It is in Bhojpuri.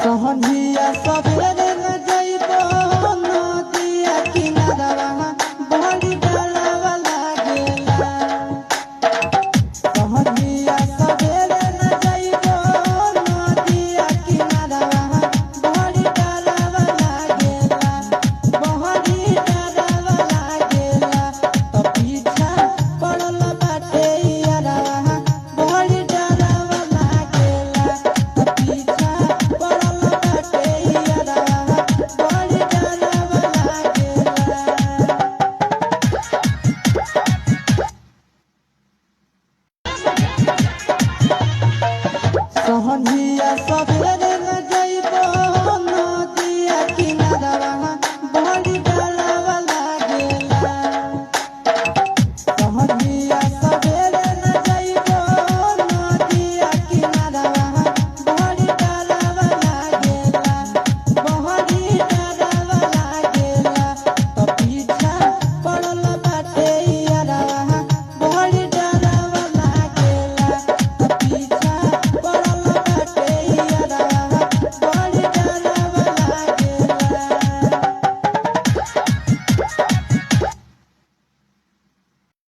सहनिया सबेरे न जइबो नदिया किनारवा बड़ी डलवा लागेला। सहनिया सबेरे न जइबो नदिया किनारवा बड़ी डलवा लागेला, बड़ी डलवा लागेला। तो पीछा पड़ल बाटे यारवा बड़ी डलवा लागेला, तो पीछा पड़ल बाटे यारवा बड़ी डलवा लागेला। सहनिया सब